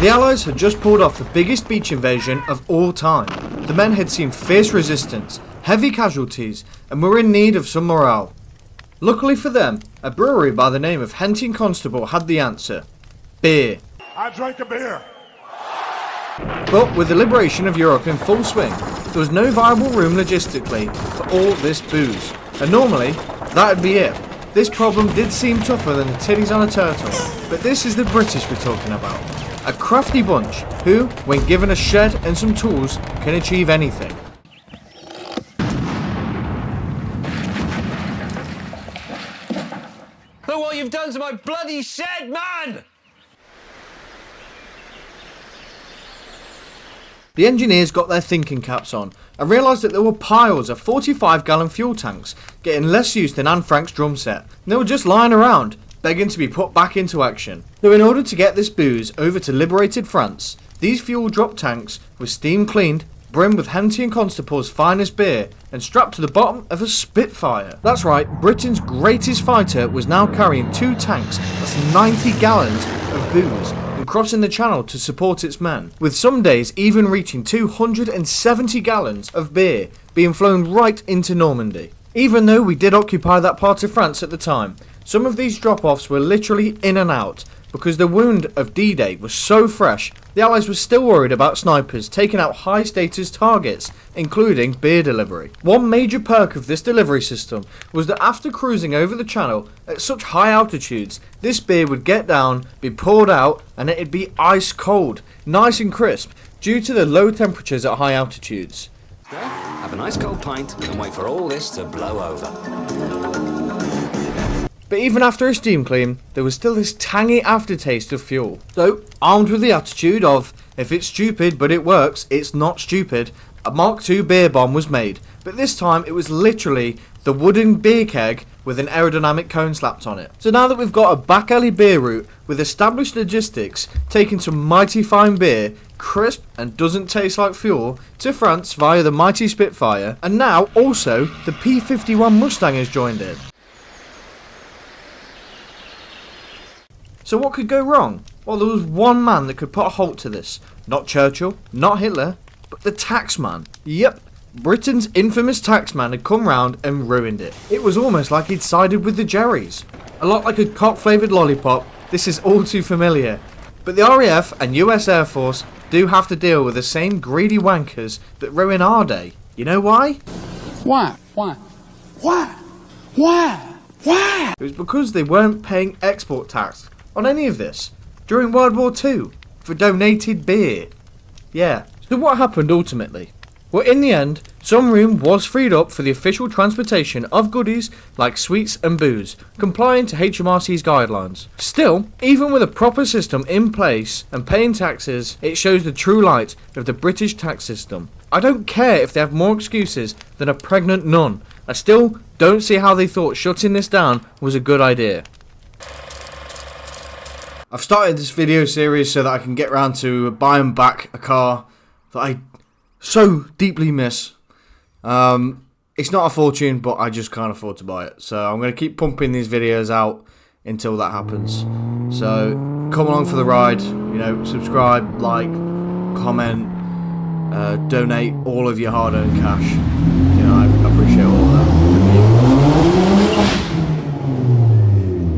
The Allies had just pulled off the biggest beach invasion of all time. The men had seen fierce resistance, heavy casualties, and were in need of some morale. Luckily for them, a brewery by the name of Henty and Constable had the answer: beer. I drank a beer. But with the liberation of Europe in full swing, there was no viable room logistically for all this booze. And normally, that'd be it. This problem did seem tougher than the titties on a turtle, but this is the British we're talking about. A crafty bunch who, when given a shed and some tools, can achieve anything. Look what you've done to my bloody shed, man! The engineers got their thinking caps on and realised that there were piles of 45-gallon fuel tanks getting less use than Anne Frank's drum set. And they were just lying around, begging to be put back into action. So in order to get this booze over to liberated France, these fuel drop tanks were steam cleaned, brimmed with Henty and Constable's finest beer, and strapped to the bottom of a Spitfire. That's right, Britain's greatest fighter was now carrying 2 tanks, that's 90 gallons of booze, and crossing the channel to support its men, with some days even reaching 270 gallons of beer being flown right into Normandy. Even though we did occupy that part of France at the time, some of these drop-offs were literally in and out, because the wound of D-Day was so fresh, the Allies were still worried about snipers taking out high-status targets, including beer delivery. One major perk of this delivery system was that after cruising over the channel at such high altitudes, this beer would get down, be poured out, and it'd be ice cold, nice and crisp, due to the low temperatures at high altitudes. Have a nice cold pint and wait for all this to blow over. But even after a steam clean, there was still this tangy aftertaste of fuel. So, armed with the attitude of, if it's stupid but it works, it's not stupid, a Mark II beer bomb was made. But this time it was literally the wooden beer keg with an aerodynamic cone slapped on it. So now that we've got a back alley beer route with established logistics, taking some mighty fine beer, crisp and doesn't taste like fuel, to France via the mighty Spitfire, and now also the P-51 Mustang has joined in. So what could go wrong? Well, there was one man that could put a halt to this. Not Churchill, not Hitler, but the taxman. Yep, Britain's infamous taxman had come round and ruined it. It was almost like he'd sided with the Jerrys. A lot like a cock-flavoured lollipop, this is all too familiar. But the RAF and US Air Force do have to deal with the same greedy wankers that ruin our day. You know why? Why? It was because they weren't paying export tax on any of this during World War II for donated beer. Yeah, so what happened ultimately? Well, in the end, some room was freed up for the official transportation of goodies like sweets and booze, complying to HMRC's guidelines. Still, even with a proper system in place and paying taxes, it shows the true light of the British tax system. I don't care if they have more excuses than a pregnant nun. I still don't see how they thought shutting this down was a good idea. I've started this video series so that I can get around to buying back a car that I so deeply miss. It's not a fortune, but I just can't afford to buy it. So I'm going to keep pumping these videos out until that happens. So come along for the ride. You know, subscribe, like, comment, donate all of your hard-earned cash.